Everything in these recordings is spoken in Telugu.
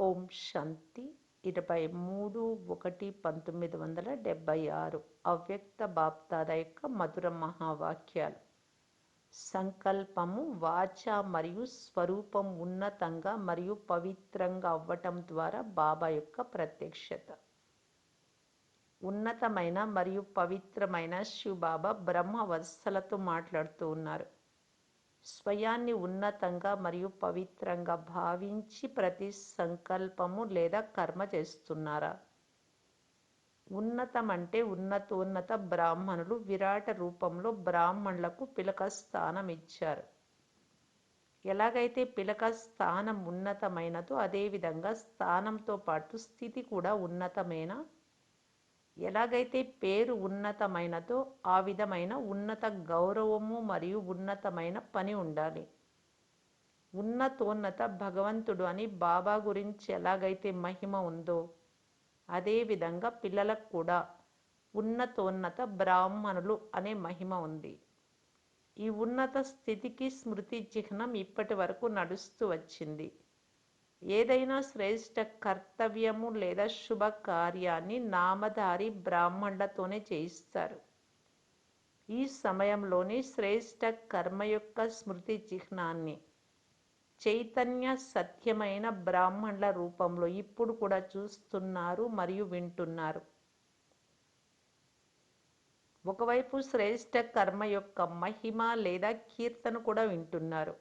ఓం శాంతి 23/1/1976 అవ్యక్త బాప్దాద యొక్క మధుర మహావాక్యాలు. సంకల్పము వాచ మరియు స్వరూపం ఉన్నతంగా మరియు పవిత్రంగా అవ్వటం ద్వారా బాబా యొక్క ప్రత్యక్షత. ఉన్నతమైన మరియు పవిత్రమైన శివబాబా బ్రహ్మ వత్సలతో మాట్లాడుతూ ఉన్నారు. స్వయాన్ని ఉన్నతంగా మరియు పవిత్రంగా భావించి ప్రతి సంకల్పము లేదా కర్మ చేస్తున్నారా? ఉన్నతం అంటే ఉన్నతోన్నత బ్రాహ్మణులు విరాట రూపంలో బ్రాహ్మణులకు పిలక స్థానం ఇచ్చారు. ఎలాగైతే పిలక స్థానం ఉన్నతమైనదో అదేవిధంగా స్థానంతో పాటు స్థితి కూడా ఉన్నతమేనా? ఎలాగైతే పేరు ఉన్నతమైనదో ఆ విధమైన ఉన్నత గౌరవము మరియు ఉన్నతమైన పని ఉండాలి. ఉన్నతోన్నత భగవంతుడు అని బాబా గురించి ఎలాగైతే మహిమ ఉందో అదేవిధంగా పిల్లలకు కూడా ఉన్నతోన్నత బ్రాహ్మణులు అనే మహిమ ఉంది. ఈ ఉన్నత స్థితికి స్మృతి చిహ్నం ఇప్పటి వరకు నడుస్తూ వచ్చింది. ఏదైనా శ్రేష్ఠ కర్తవ్యము లేదా శుభ కార్యాన్ని నామధారి బ్రాహ్మణులతోనే చేయిస్తారు. ఈ సమయంలోని శ్రేష్ఠ కర్మ యొక్క స్మృతి చిహ్నాన్ని చైతన్య సత్యమైన బ్రాహ్మణుల రూపంలో ఇప్పుడు కూడా చూస్తున్నారు మరియు వింటున్నారు. ఒకవైపు శ్రేష్ఠ కర్మ యొక్క మహిమ లేదా కీర్తన కూడా వింటున్నారు.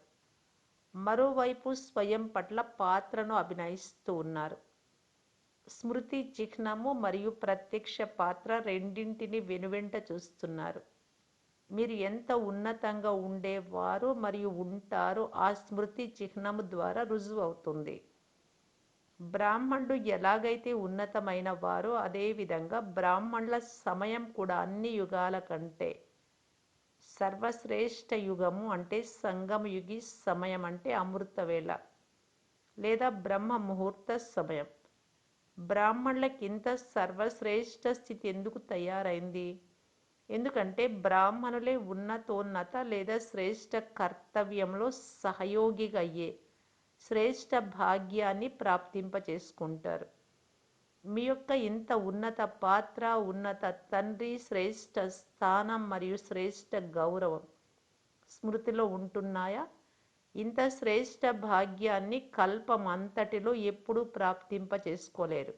మరోవైపు స్వయం పట్ల పాత్రను అభినయిస్తూ ఉన్నారు. స్మృతి చిహ్నము మరియు ప్రత్యక్ష పాత్ర రెండింటిని వెనువెంట చూస్తున్నారు. మీరు ఎంత ఉన్నతంగా ఉండేవారు మరియు ఉంటారో ఆ స్మృతి చిహ్నము ద్వారా రుజువు అవుతుంది. బ్రాహ్మణుడు ఎలాగైతే ఉన్నతమైన వారో అదేవిధంగా బ్రాహ్మణుల సమయం కూడా అన్ని యుగాల కంటే సర్వశ్రేష్ఠ యుగము అంటే సంగమయుగి సమయం అంటే అమృతవేళ లేదా బ్రహ్మ ముహూర్త సమయం. బ్రాహ్మణులకి ఇంత సర్వశ్రేష్ఠ స్థితి ఎందుకు తయారైంది? ఎందుకంటే బ్రాహ్మణులే ఉన్నతోన్నత లేదా శ్రేష్ఠ కర్తవ్యంలో సహయోగిగా అయ్యే శ్రేష్ఠ భాగ్యాన్ని ప్రాప్తింపచేసుకుంటారు. మీ యొక్క ఇంత ఉన్నత పాత్ర, ఉన్నత తండ్రి, శ్రేష్ఠ స్థానం మరియు శ్రేష్ఠ గౌరవం స్మృతిలో ఉంటున్నాయా? ఇంత శ్రేష్ఠ భాగ్యాన్ని కల్పం అంతటిలో ఎప్పుడూ ప్రాప్తింప చేసుకోలేరు.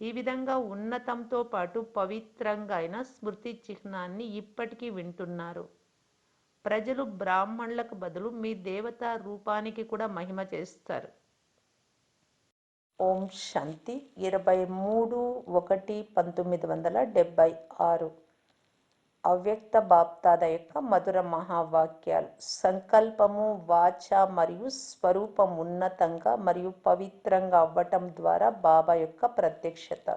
ఈ విధంగా ఉన్నతంతో పాటు పవిత్రంగా అయిన స్మృతి చిహ్నాన్ని ఇప్పటికీ వింటున్నారు. ప్రజలు బ్రాహ్మణులకు బదులు మీ దేవతా రూపానికి కూడా మహిమ చేస్తారు. ఓం శాంతి 23/1/1976 అవ్యక్త బాప్దాద యొక్క మధుర మహావాక్యాలు. సంకల్పము వాచ మరియు స్వరూపం ఉన్నతంగా మరియు పవిత్రంగా అవ్వటం ద్వారా బాబా యొక్క ప్రత్యక్షత.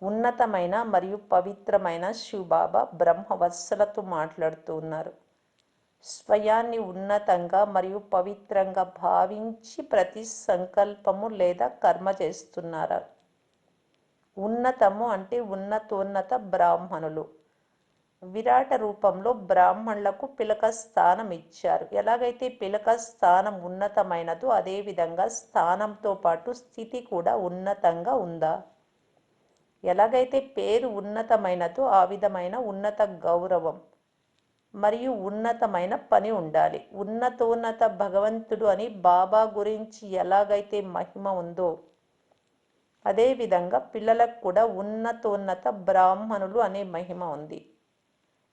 ఉన్నతమైన మరియు పవిత్రమైన శివబాబా బ్రహ్మవత్సలతో మాట్లాడుతూ ఉన్నారు. స్వయాన్ని ఉన్నతంగా మరియు పవిత్రంగా భావించి ప్రతి సంకల్పము లేదా కర్మ చేస్తున్నారా? ఉన్నతము అంటే ఉన్నతోన్నత బ్రాహ్మణులు విరాట రూపంలో బ్రాహ్మణులకు పిలక స్థానం ఇచ్చారు. ఎలాగైతే పిలక స్థానం ఉన్నతమైనదో అదేవిధంగా స్థానంతో పాటు స్థితి కూడా ఉన్నతంగా ఉందా? ఎలాగైతే పేరు ఉన్నతమైనదో ఆ విధమైన ఉన్నత గౌరవం మరియు ఉన్నతమైన పని ఉండాలి. ఉన్నతోన్నత భగవంతుడు అని బాబా గురించి ఎలాగైతే మహిమ ఉందో అదేవిధంగా పిల్లలకు కూడా ఉన్నతోన్నత బ్రాహ్మణులు అనే మహిమ ఉంది.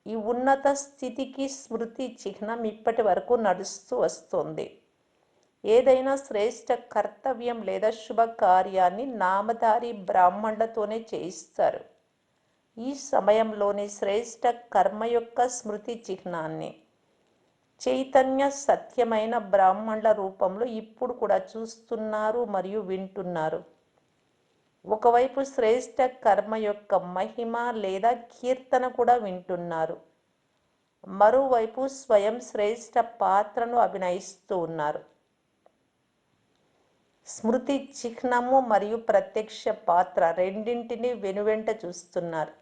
ఈ ఉన్నత స్థితికి స్మృతి చిహ్నం ఇప్పటి వరకు నడుస్తూ వస్తుంది. ఏదైనా శ్రేష్ఠ కర్తవ్యం లేదా శుభ కార్యాన్ని నామధారి బ్రాహ్మణులతోనే చేయిస్తారు. ఈ సమయంలోని శ్రేష్ఠ కర్మ యొక్క స్మృతి చిహ్నాన్ని చైతన్య సత్యమైన బ్రాహ్మణుల రూపంలో ఇప్పుడు కూడా చూస్తున్నారు మరియు వింటున్నారు. ఒకవైపు శ్రేష్ఠ కర్మ యొక్క మహిమ లేదా కీర్తన కూడా వింటున్నారు. మరోవైపు స్వయం శ్రేష్ఠ పాత్రను అభినయిస్తూ ఉన్నారు. స్మృతి చిహ్నము మరియు ప్రత్యక్ష పాత్ర రెండింటిని వెనువెంట చూస్తున్నారు.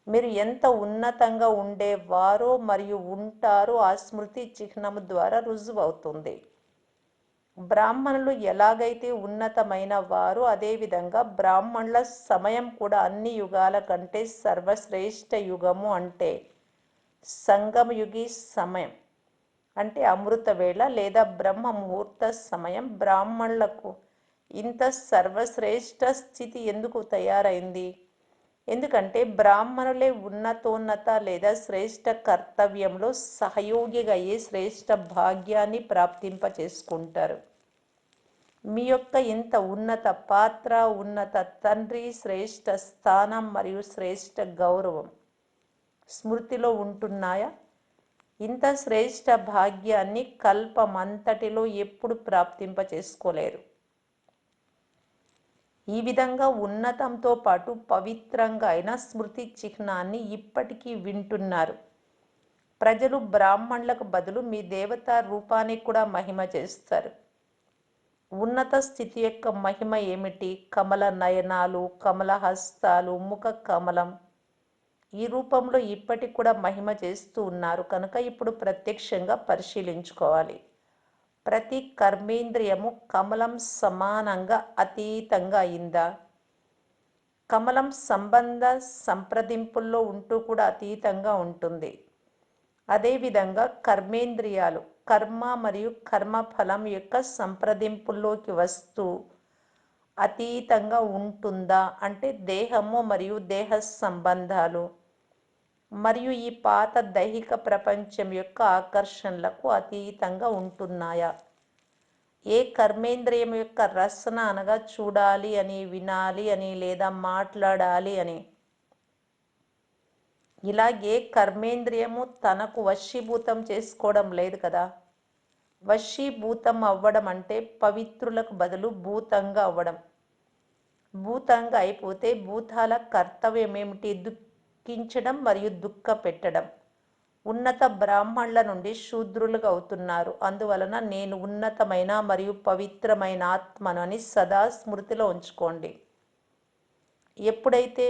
మీరు ఎంత ఉన్నతంగా ఉండేవారో మరియు ఉంటారో ఆ స్మృతి చిహ్నము ద్వారా రుజువు అవుతుంది. బ్రాహ్మణులు ఎలాగైతే ఉన్నతమైన వారు, అదేవిధంగా బ్రాహ్మణుల సమయం కూడా అన్ని యుగాల కంటే సర్వశ్రేష్ఠ యుగము అంటే సంగమయుగి సమయం, అంటే అమృత వేళ లేదా బ్రహ్మ ముహూర్త సమయం. బ్రాహ్మణులకు ఇంత సర్వశ్రేష్ఠ స్థితి ఎందుకు తయారైంది? ఎందుకంటే బ్రాహ్మణులే ఉన్నతోన్నత లేదా శ్రేష్ఠ కర్తవ్యంలో సహయోగిగా అయ్యి శ్రేష్ఠ భాగ్యాన్ని ప్రాప్తింప చేసుకుంటారు. మీ యొక్క ఇంత ఉన్నత పాత్ర, ఉన్నత తండ్రి, శ్రేష్ఠ స్థానం మరియు శ్రేష్ఠ గౌరవం స్మృతిలో ఉంటున్నాయా? ఇంత శ్రేష్ఠ భాగ్యాన్ని కల్పమంతటిలో ఎప్పుడు ప్రాప్తింప చేసుకోలేరు. ఈ విధంగా ఉన్నతంతో పాటు పవిత్రంగా అయిన స్మృతి చిహ్నాన్ని ఇప్పటికీ వింటున్నారు. ప్రజలు బ్రాహ్మణులకు బదులు మీ దేవతా రూపాన్ని కూడా మహిమ చేస్తారు. ఉన్నత స్థితి యొక్క మహిమ ఏమిటి? కమల నయనాలు, కమల హస్తాలు, ముఖ కమలం. ఈ రూపంలో ఇప్పటికి కూడా మహిమ చేస్తూ ఉన్నారు కనుక ఇప్పుడు ప్రత్యక్షంగా పరిశీలించుకోవాలి. ప్రతి కర్మేంద్రియము కమలం సమానంగా అతీతంగా అయిందా? కమలం సంబంధ సంప్రదింపుల్లో ఉంటూ కూడా అతీతంగా ఉంటుంది. అదేవిధంగా కర్మేంద్రియాలు కర్మ మరియు కర్మఫలం యొక్క సంప్రదింపుల్లోకి వస్తూ అతీతంగా ఉంటుందా? అంటే దేహము మరియు దేహ సంబంధాలు మరియు ఈ పాత దైహిక ప్రపంచం యొక్క ఆకర్షణలకు అతీతంగా ఉంటున్నాయా? ఏ కర్మేంద్రియం యొక్క రసన అనగా చూడాలి అని, వినాలి అని లేదా మాట్లాడాలి అని, ఇలాగే కర్మేంద్రియము తనకు వశీభూతం చేసుకోవడం లేదు కదా. వశీభూతం అవ్వడం అంటే పవిత్రులకు బదులు భూతంగా అవ్వడం. భూతంగా అయిపోతే భూతాల కర్తవ్యం ఏమిటి? దుఃఖించడం మరియు దుఃఖ పెట్టడం. ఉన్నత బ్రాహ్మణుల నుండి శూద్రులుగా అవుతున్నారు. అందువలన నేను ఉన్నతమైన మరియు పవిత్రమైన ఆత్మను అని సదా స్మృతిలో ఉంచుకోండి. ఎప్పుడైతే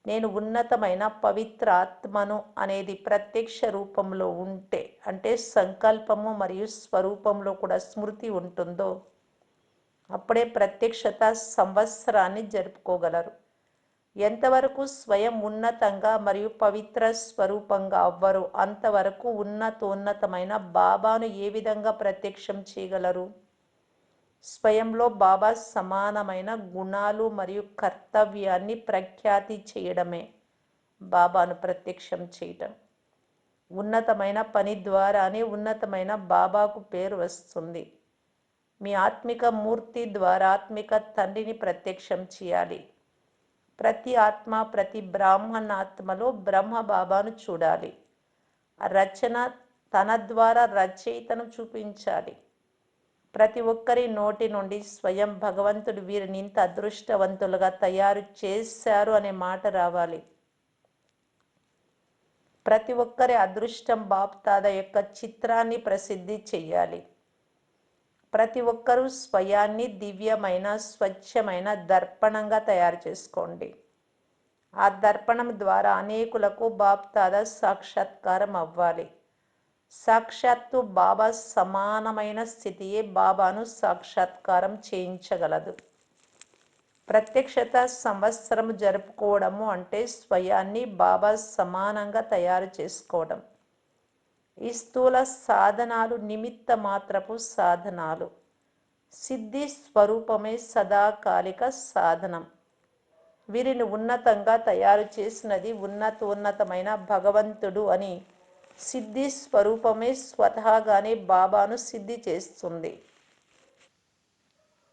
నేను ఉన్నతమైన పవిత్ర ఆత్మను అనేది ప్రత్యక్ష రూపంలో ఉంటే, అంటే సంకల్పము మరియు స్వరూపంలో కూడా స్మృతి ఉంటుందో, అప్పుడే ప్రత్యక్షత సంవత్సరాన్ని జరుపుకోగలరు. ఎంతవరకు స్వయం ఉన్నతంగా మరియు పవిత్ర స్వరూపంగా అవ్వరు అంతవరకు ఉన్నతోన్నతమైన బాబాను ఏ విధంగా ప్రత్యక్షం చేయగలరు? స్వయంలో బాబా సమానమైన గుణాలు మరియు కర్తవ్యాన్ని ప్రఖ్యాతి చేయడమే బాబాను ప్రత్యక్షం చేయటం. ఉన్నతమైన పని ద్వారానే ఉన్నతమైన బాబాకు పేరు వస్తుంది. మీ ఆత్మిక మూర్తి ద్వారా ఆత్మిక తండ్రిని ప్రత్యక్షం చేయాలి. ప్రతి ఆత్మ, ప్రతి బ్రాహ్మణ ఆత్మలో బ్రహ్మ బాబాను చూడాలి. రచన తన ద్వారా రచయితను చూపించాలి. ప్రతి ఒక్కరి నోటి నుండి స్వయం భగవంతుడు వీరిని ఇంత అదృష్టవంతులుగా తయారు చేశారు అనే మాట రావాలి. ప్రతి ఒక్కరి అదృష్టం బాప్దాద యొక్క చిత్రాన్ని ప్రసిద్ధి చెయ్యాలి. ప్రతి ఒక్కరూ స్వయాన్ని దివ్యమైన స్వచ్ఛమైన దర్పణంగా తయారు చేసుకోండి. ఆ దర్పణం ద్వారా అనేకులకు బాప్దాద సాక్షాత్కారం అవ్వాలి. సాక్షాత్తు బాబా సమానమైన స్థితియే బాబాను సాక్షాత్కారం చేయించగలదు. ప్రత్యక్షత సంవత్సరం జరుపుకోవడము అంటే స్వయాన్ని బాబా సమానంగా తయారు చేసుకోవడం. ఈ స్థూల సాధనాలు నిమిత్త మాత్రపు సాధనాలు. సిద్ధి స్వరూపమే సదాకాలిక సాధనం. వీరిని ఉన్నతంగా తయారు చేసినది ఉన్నతోన్నతమైన భగవంతుడు అని సిద్ధి స్వరూపమే స్వతహాగానే బాబాను సిద్ధి చేస్తుంది.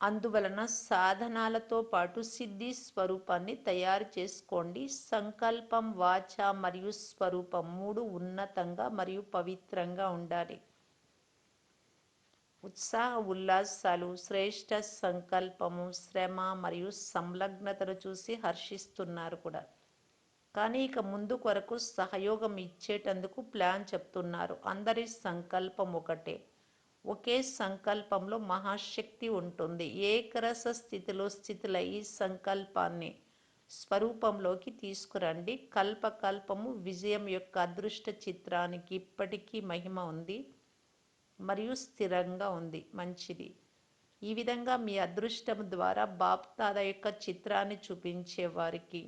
అందువలన సాధనాలతో పాటు సిద్ధి స్వరూపాన్ని తయారు చేసుకోండి. సంకల్పం, వాచ మరియు స్వరూపం మూడు ఉన్నతంగా మరియు పవిత్రంగా ఉండాలి. ఉత్సాహ ఉల్లాసాలు, శ్రేష్ఠ సంకల్పము, శ్రమ మరియు సంలగ్నతను చూసి హర్షిస్తున్నారు కూడా. కానీ ఇక ముందు కొరకు సహయోగం ఇచ్చేటందుకు ప్లాన్ చెప్తున్నారు. అందరి సంకల్పం ఒకటే. ఒకే సంకల్పంలో మహాశక్తి ఉంటుంది. ఏకరస స్థితిలో ఈ సంకల్పాన్ని స్వరూపంలోకి తీసుకురండి. కల్పకల్పము విజయం యొక్క అదృష్ట చిత్రానికి ఇప్పటికీ మహిమ ఉంది మరియు స్థిరంగా ఉంది. మంచిది. ఈ విధంగా మీ అదృష్టం ద్వారా బాప్దాద యొక్క చిత్రాన్ని చూపించే వారికి,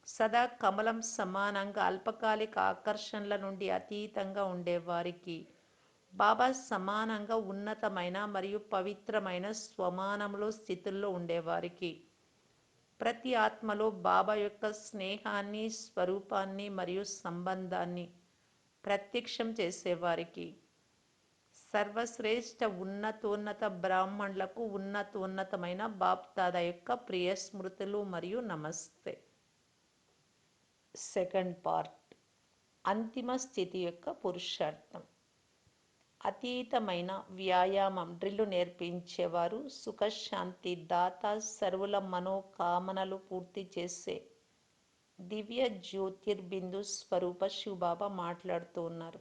సదా కమలం సమానంగా అల్పకాలిక ఆకర్షణల నుండి అతీతంగా ఉండేవారికి, బాబా సమానంగా ఉన్నతమైన మరియు పవిత్రమైన స్వమానంలో స్థితుల్లో ఉండేవారికి, ప్రతి ఆత్మలో బాబా యొక్క స్నేహాన్ని, స్వరూపాన్ని మరియు సంబంధాన్ని ప్రత్యక్షం చేసేవారికి, సర్వశ్రేష్ఠ ఉన్నతోన్నత బ్రాహ్మణులకు ఉన్నతోన్నతమైన బాప్దాద యొక్క ప్రియ స్మృతులు మరియు నమస్తే. సెకండ్ పార్ట్, అంతిమ స్థితి యొక్క పురుషార్థం. అతీతమైన వ్యాయామం డ్రిల్లు నేర్పించేవారు, సుఖశాంతి దాత, సర్వుల మనోకామనలు పూర్తి చేసే దివ్య జ్యోతిర్బిందు స్వరూప శివబాబా మాట్లాడుతూ ఉన్నారు.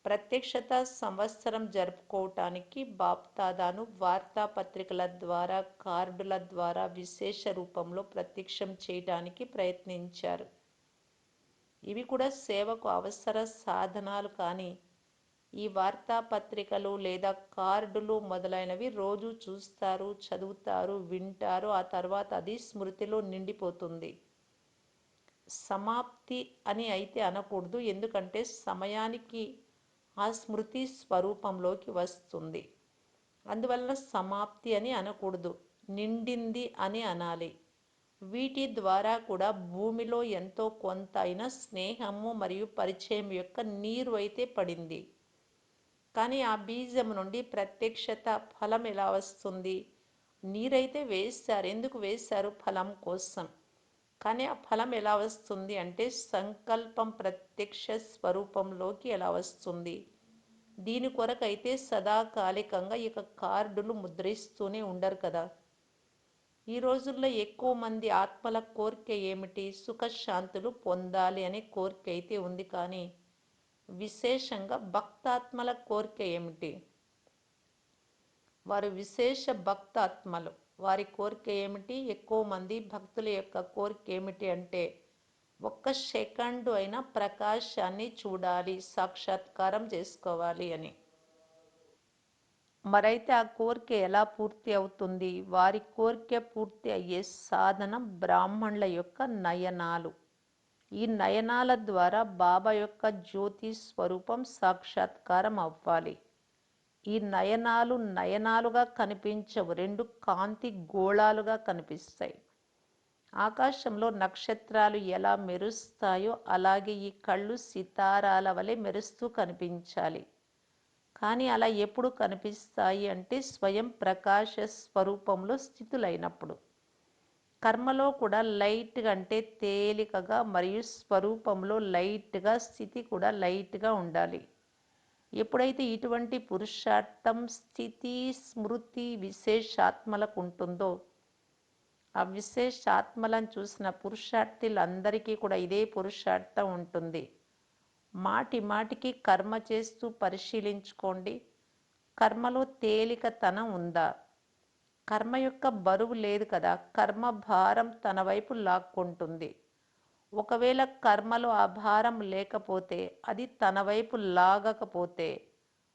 ప్రత్యక్షత సంవత్సరం జరుపుకోవటానికి బాప్దాదాను వార్తాపత్రికల ద్వారా, కార్డుల ద్వారా విశేష రూపంలో ప్రత్యక్షం చేయడానికి ప్రయత్నించారు. ఇవి కూడా సేవకు అవసర సాధనాలు, కానీ ఈ వార్తాపత్రికలు లేదా కార్డులు మొదలైనవి రోజు చూస్తారు, చదువుతారు, వింటారు, ఆ తర్వాత అది స్మృతిలో నిండిపోతుంది. సమాప్తి అని అయితే అనకూడదు, ఎందుకంటే సమయానికి ఆ స్మృతి స్వరూపంలోకి వస్తుంది. అందువలన సమాప్తి అని అనకూడదు, నిండింది అని అనాలి. వీటి ద్వారా కూడా భూమిలో ఎంతో కొంత అయినా స్నేహము మరియు పరిచయం యొక్క నీరు అయితే పడింది. కానీ ఆ బీజం నుండి ప్రత్యక్షత ఫలం ఎలా వస్తుంది? నీరైతే వేశారు, ఎందుకు వేశారు? ఫలం కోసం. కానీ ఆ ఫలం ఎలా వస్తుంది అంటే సంకల్పం ప్రత్యక్ష స్వరూపంలోకి ఎలా వస్తుంది? దీని కొరకైతే సదాకాలికంగా ఇక కార్డులు ముద్రిస్తూనే ఉండరు కదా. ఈ రోజుల్లో ఎక్కువ మంది ఆత్మల కోరిక ఏమిటి? సుఖశాంతులు పొందాలి అనే కోరిక అయితే ఉంది, కానీ విశేషంగా భక్తాత్మల కోరిక ఏమిటి? వారు విశేష భక్తాత్మలు, వారి కోరిక ఏమిటి? ఎక్కువ మంది భక్తుల యొక్క కోరిక ఏమిటి అంటే ఒక్క సెకండు అయినా ప్రకాశాన్ని చూడాలి, సాక్షాత్కారం చేసుకోవాలి అని. మరైతే ఆ కోరిక ఎలా పూర్తి అవుతుంది? వారి కోరిక పూర్తి అయ్యే సాధనం బ్రాహ్మణుల యొక్క నయనాలు. ఈ నయనాల ద్వారా బాబా యొక్క జ్యోతి స్వరూపం సాక్షాత్కారం అవ్వాలి. ఈ నయనాలు నయనాలుగా కనిపించవు, రెండు కాంతి గోళాలుగా కనిపిస్తాయి. ఆకాశంలో నక్షత్రాలు ఎలా మెరుస్తాయో అలాగే ఈ కళ్ళు సితారాల వలె మెరుస్తూ కనిపించాలి. కానీ అలా ఎప్పుడు కనిపిస్తాయి అంటే స్వయం ప్రకాశ స్వరూపంలో స్థితులైనప్పుడు. కర్మలో కూడా లైట్గా అంటే తేలికగా మరియు స్వరూపంలో లైట్గా, స్థితి కూడా లైట్గా ఉండాలి. ఎప్పుడైతే ఇటువంటి పురుషార్థం స్థితి స్మృతి విశేషాత్మలకు ఉంటుందో, ఆ విశేషాత్మలను చూసిన పురుషార్థులందరికీ కూడా ఇదే పురుషార్థం ఉంటుంది. మాటి మాటికి కర్మ చేస్తూ పరిశీలించుకోండి, కర్మలో తేలికతనం ఉందా? కర్మ యొక్క బరువు లేదు కదా, కర్మ భారం తన వైపు లాక్కుంటుంది. ఒకవేళ కర్మలో ఆ భారం లేకపోతే, అది తన వైపు లాగకపోతే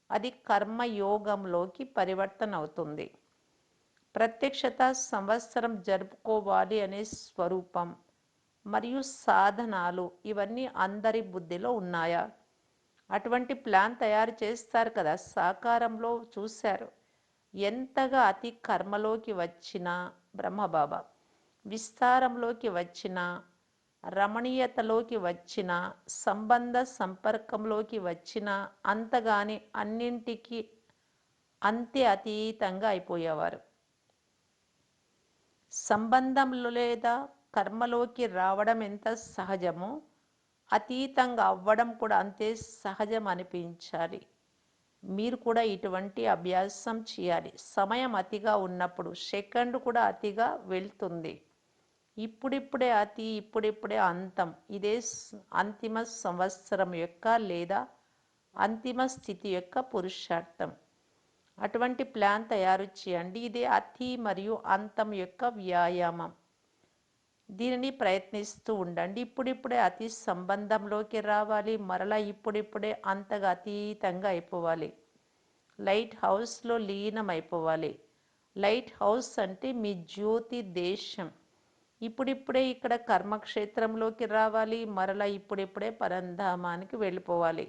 అది కర్మయోగంలోకి పరివర్తన అవుతుంది. ప్రత్యక్షత సంవత్సరం జరుపుకోవాలి అనే స్వరూపం మరియు సాధనాలు ఇవన్నీ అందరి బుద్ధిలో ఉన్నాయా? అటువంటి ప్లాన్ తయారు చేస్తారు కదా, సాకారంలో చూశారు. ఎంతగా అతి కర్మలోకి వచ్చిన బ్రహ్మబాబా, విస్తారంలోకి వచ్చిన, రమణీయతలోకి వచ్చిన, సంబంధ సంపర్కంలోకి వచ్చిన అంతగాని అన్నింటికి అంతే అతీతంగా అయిపోయేవారు. సంబంధంలో లేదా కర్మలోకి రావడం ఎంత సహజమో అతీతంగా అవ్వడం కూడా అంతే సహజం అనిపించాలి. మీరు కూడా ఇటువంటి అభ్యాసం చేయాలి. సమయం అతిగా ఉన్నప్పుడు సెకండ్ కూడా అతిగా వెళ్తుంది. ఇప్పుడిప్పుడే అతి, ఇప్పుడిప్పుడే అంతం. ఇదే అంతిమ సంవత్సరం యొక్క లేదా అంతిమ స్థితి యొక్క పురుషార్థం. అటువంటి ప్లాన్ తయారు చేయండి. ఇదే అతి మరియు అంతం యొక్క వ్యాయామం. దీనిని ప్రయత్నిస్తూ ఉండండి. ఇప్పుడిప్పుడే అతి సంబంధంలోకి రావాలి, మరలా ఇప్పుడిప్పుడే అంతగా అతీతంగా అయిపోవాలి, లైట్ హౌస్లో లీనం అయిపోవాలి. లైట్ హౌస్ అంటే మీ జ్యోతి దేశం. ఇప్పుడిప్పుడే ఇక్కడ కర్మక్షేత్రంలోకి రావాలి, మరలా ఇప్పుడిప్పుడే పరంధామానికి వెళ్ళిపోవాలి.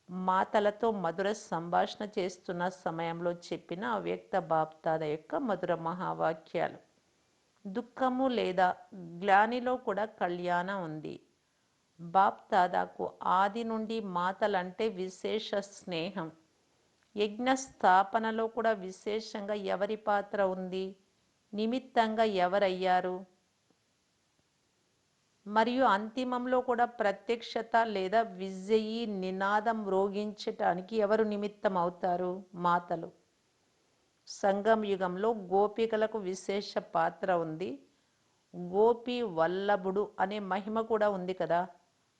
మాతలతో మధుర సంభాషణ చేస్తున్న సమయంలో చెప్పిన అవ్యక్త బాప్దాద యొక్క మధుర మహావాక్యాలు. దుఃఖము లేదా గ్లానిలో కూడా కళ్యాణం ఉంది. బాప్దాదాకు ఆది నుండి మాతలంటే విశేష స్నేహం. యజ్ఞ స్థాపనలో కూడా విశేషంగా ఎవరి పాత్ర ఉంది, నిమిత్తంగా ఎవరయ్యారు, మరియు అంతిమంలో కూడా ప్రత్యక్షత లేదా విజయీ నినాదం మ్రోగించటానికి ఎవరు నిమిత్తం అవుతారు, మాతలు. సంగం యుగంలో గోపికలకు విశేష పాత్ర ఉంది. గోపి వల్లభుడు అనే మహిమ కూడా ఉంది కదా.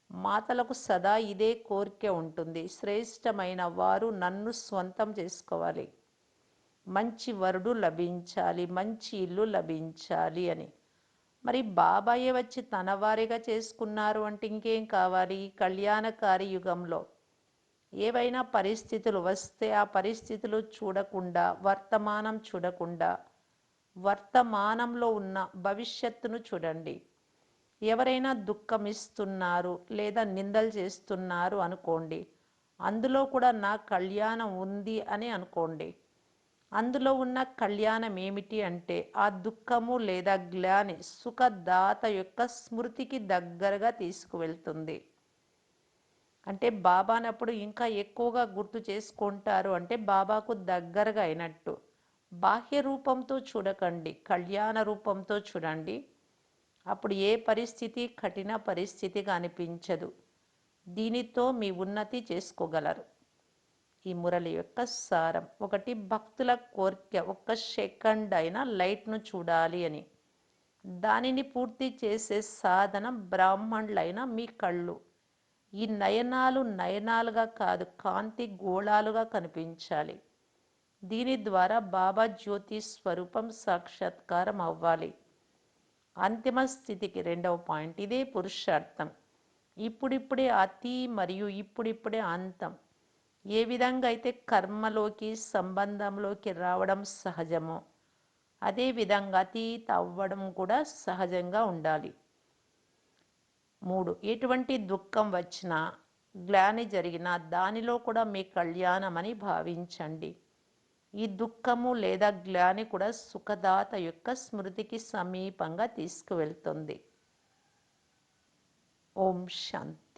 మాతలకు సదా ఇదే కోరిక ఉంటుంది, శ్రేష్టమైన వారు నన్ను స్వంతం చేసుకోవాలి, మంచి వరుడు లభించాలి, మంచి ఇల్లు లభించాలి అని. మరి బాబాయే వచ్చి తన వారిగా చేసుకున్నారు అంటే ఇంకేం కావాలి. కళ్యాణకారి యుగంలో ఏవైనా పరిస్థితులు వస్తే ఆ పరిస్థితులు చూడకుండా, వర్తమానం చూడకుండా, వర్తమానంలో ఉన్న భవిష్యత్తును చూడండి. ఎవరైనా దుఃఖం ఇస్తున్నారు లేదా నిందలు చేస్తున్నారు అనుకోండి, అందులో కూడా నా కళ్యాణం ఉంది అని అనుకోండి. అందులో ఉన్న కళ్యాణం ఏమిటి అంటే ఆ దుఃఖము లేదా గ్లాని సుఖదాత యొక్క స్మృతికి దగ్గరగా తీసుకువెళ్తుంది. అంటే బాబానప్పుడు ఇంకా ఎక్కువగా గుర్తు చేసుకుంటారు అంటే బాబాకు దగ్గరగా అయినట్టు. బాహ్య రూపంతో చూడకండి, కళ్యాణ రూపంతో చూడండి. అప్పుడు ఏ పరిస్థితి కఠిన పరిస్థితిగా అనిపించదు. దీనితో మీ ఉన్నతి చేసుకోగలరు. ఈ మురళి యొక్క సారం. ఒకటి, భక్తుల కోరిక ఒక్క సెకండ్ అయినా లైట్ను చూడాలి అని. దానిని పూర్తి చేసే సాధనం బ్రాహ్మణులైన మీ కళ్ళు. ఈ నయనాలు నయనాలుగా కాదు, కాంతి గోళాలుగా కనిపించాలి. దీని ద్వారా బాబా జ్యోతి స్వరూపం సాక్షాత్కారం అవ్వాలి. అంతిమ స్థితికి రెండవ పాయింట్, ఇదే పురుషార్థం. ఇప్పుడిప్పుడే అతి మరియు ఇప్పుడిప్పుడే అంతం. ఏ విధంగా అయితే కర్మలోకి సంబంధంలోకి రావడం సహజమో అదేవిధంగా అతీత అవ్వడం కూడా సహజంగా ఉండాలి. 3, ఎటువంటి దుఃఖం వచ్చినా గ్లాని జరిగినా దానిలో కూడా మీ కళ్యాణం అని భావించండి. ఈ దుఃఖము లేదా గ్లాని కూడా సుఖదాత యొక్క స్మృతికి సమీపంగా తీసుకువెళ్తుంది. ఓం శాంతి.